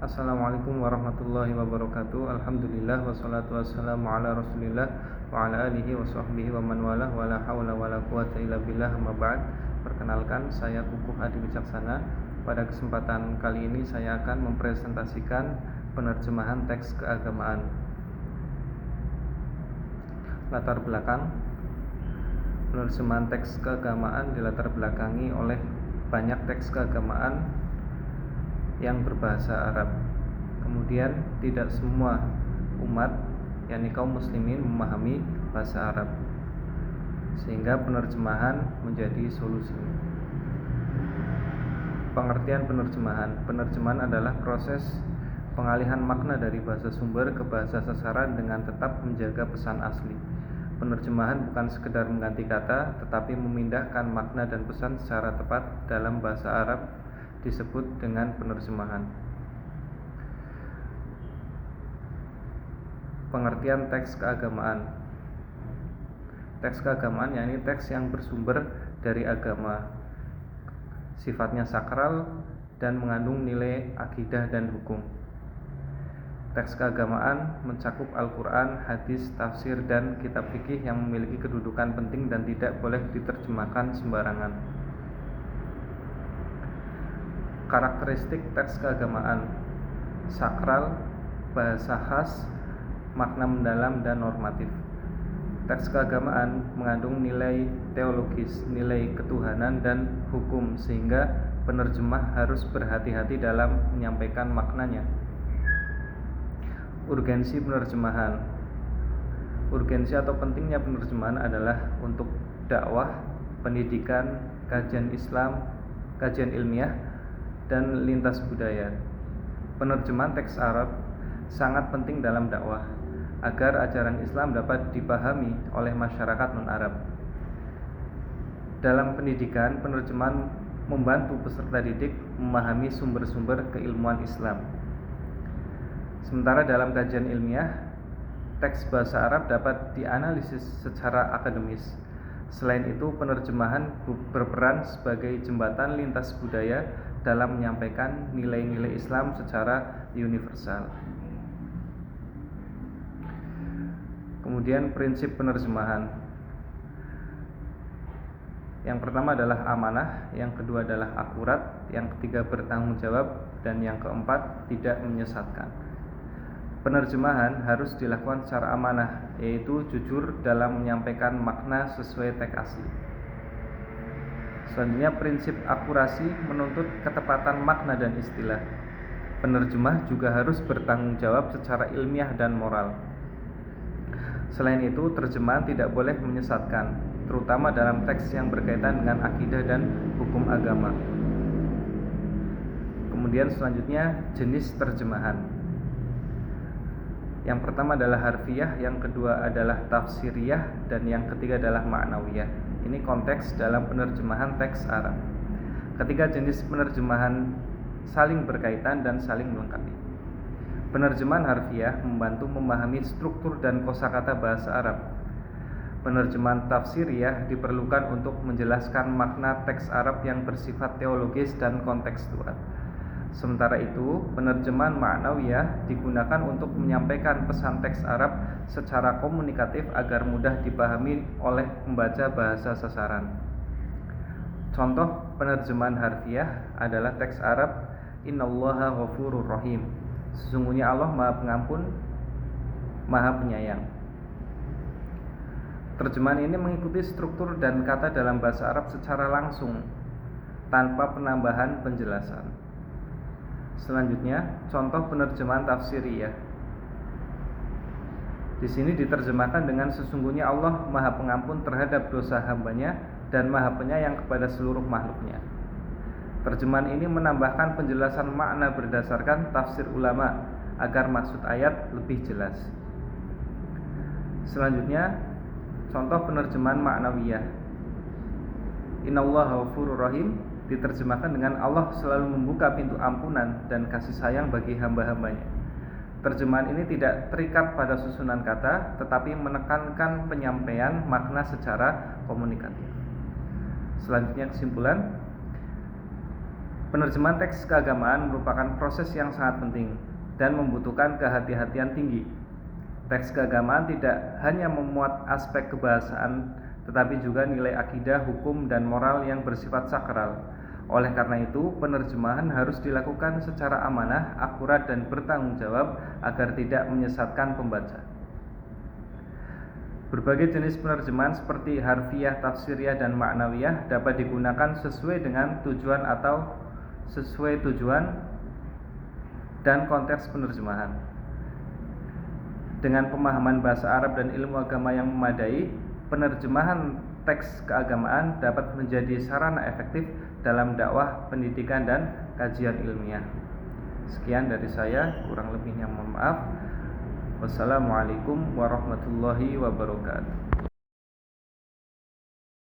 Assalamualaikum warahmatullahi wabarakatuh. Alhamdulillah wassalatu wassalamu ala Rasulillah wa ala alihi wa sahbihi wa man walah wa la haula wa la quwata illa billah amma ba'd. Perkenalkan, saya Kukuh Adi Wicaksana. Pada kesempatan kali ini saya akan mempresentasikan penerjemahan teks keagamaan. Latar belakang penerjemahan teks keagamaan dilatar belakangi oleh banyak teks keagamaan yang berbahasa Arab. Kemudian tidak semua umat, yakni kaum muslimin, memahami bahasa Arab, sehingga penerjemahan menjadi solusi. Pengertian penerjemahan. Penerjemahan adalah proses pengalihan makna dari bahasa sumber ke bahasa sasaran dengan tetap menjaga pesan asli. Penerjemahan bukan sekedar mengganti kata, tetapi memindahkan makna dan pesan secara tepat. Dalam bahasa Arab disebut dengan penerjemahan. Pengertian teks keagamaan. Teks keagamaan yakni teks yang bersumber dari agama, sifatnya sakral dan mengandung nilai akidah dan hukum. Teks keagamaan mencakup Al-Quran, hadis, tafsir, dan kitab fikih yang memiliki kedudukan penting dan tidak boleh diterjemahkan sembarangan. Karakteristik teks keagamaan: sakral, bahasa khas, makna mendalam, dan normatif. Teks keagamaan mengandung nilai teologis, nilai ketuhanan, dan hukum, sehingga penerjemah harus berhati-hati dalam menyampaikan maknanya. Urgensi penerjemahan. Urgensi atau pentingnya penerjemahan adalah untuk dakwah, pendidikan, kajian Islam, kajian ilmiah, dan lintas budaya. Penerjemahan teks Arab sangat penting dalam dakwah agar ajaran Islam dapat dipahami oleh masyarakat non-Arab. Dalam pendidikan, penerjemahan membantu peserta didik memahami sumber-sumber keilmuan Islam. Sementara dalam kajian ilmiah, teks bahasa Arab dapat dianalisis secara akademis. Selain itu, penerjemahan berperan sebagai jembatan lintas budaya dalam menyampaikan nilai-nilai Islam secara universal. Kemudian prinsip penerjemahan. Yang pertama adalah amanah, yang kedua adalah akurat, yang ketiga bertanggung jawab, dan yang keempat tidak menyesatkan. Penerjemahan harus dilakukan secara amanah, yaitu jujur dalam menyampaikan makna sesuai teks asli. Selanjutnya, prinsip akurasi menuntut ketepatan makna dan istilah. Penerjemah juga harus bertanggung jawab secara ilmiah dan moral. Selain itu, terjemahan tidak boleh menyesatkan, terutama dalam teks yang berkaitan dengan akidah dan hukum agama. Kemudian selanjutnya, jenis terjemahan. Yang pertama adalah harfiah, yang kedua adalah tafsiriyah, dan yang ketiga adalah ma'nawiyah. Ini konteks dalam penerjemahan teks Arab. Ketiga jenis penerjemahan saling berkaitan dan saling melengkapi. Penerjemahan harfiah membantu memahami struktur dan kosakata bahasa Arab. Penerjemahan tafsiriyah diperlukan untuk menjelaskan makna teks Arab yang bersifat teologis dan kontekstual. Sementara itu, penerjemahan ma'nawiyah digunakan untuk menyampaikan pesan teks Arab secara komunikatif agar mudah dipahami oleh pembaca bahasa sasaran. Contoh penerjemahan harfiah adalah teks Arab Innallaha ghafurur rahim. Sesungguhnya Allah Maha Pengampun, Maha Penyayang. Terjemahan ini mengikuti struktur dan kata dalam bahasa Arab secara langsung tanpa penambahan penjelasan. Selanjutnya, contoh penerjemahan tafsiriyah. Di sini diterjemahkan dengan sesungguhnya Allah Maha Pengampun terhadap dosa hambanya dan Maha Penyayang kepada seluruh makhluknya. Terjemahan ini menambahkan penjelasan makna berdasarkan tafsir ulama agar maksud ayat lebih jelas. Selanjutnya, contoh penerjemahan ma'nawiyah. Innallaha ghafurur rahim diterjemahkan dengan Allah selalu membuka pintu ampunan dan kasih sayang bagi hamba-hambanya. Terjemahan ini tidak terikat pada susunan kata, tetapi menekankan penyampaian makna secara komunikatif. Selanjutnya, kesimpulan. Penerjemahan teks keagamaan merupakan proses yang sangat penting dan membutuhkan kehati-hatian tinggi. Teks keagamaan tidak hanya memuat aspek kebahasaan, tetapi juga nilai akidah, hukum, dan moral yang bersifat sakral. Oleh karena itu, penerjemahan harus dilakukan secara amanah, akurat, dan bertanggung jawab agar tidak menyesatkan pembaca. Berbagai jenis penerjemahan seperti harfiah, tafsiriyah, dan ma'nawiyah dapat digunakan sesuai dengan tujuan dan konteks penerjemahan. Dengan pemahaman bahasa Arab dan ilmu agama yang memadai, penerjemahan teks keagamaan dapat menjadi sarana efektif dalam dakwah, pendidikan, dan kajian ilmiah. Sekian dari saya, kurang lebihnya mohon maaf. Wassalamualaikum warahmatullahi wabarakatuh.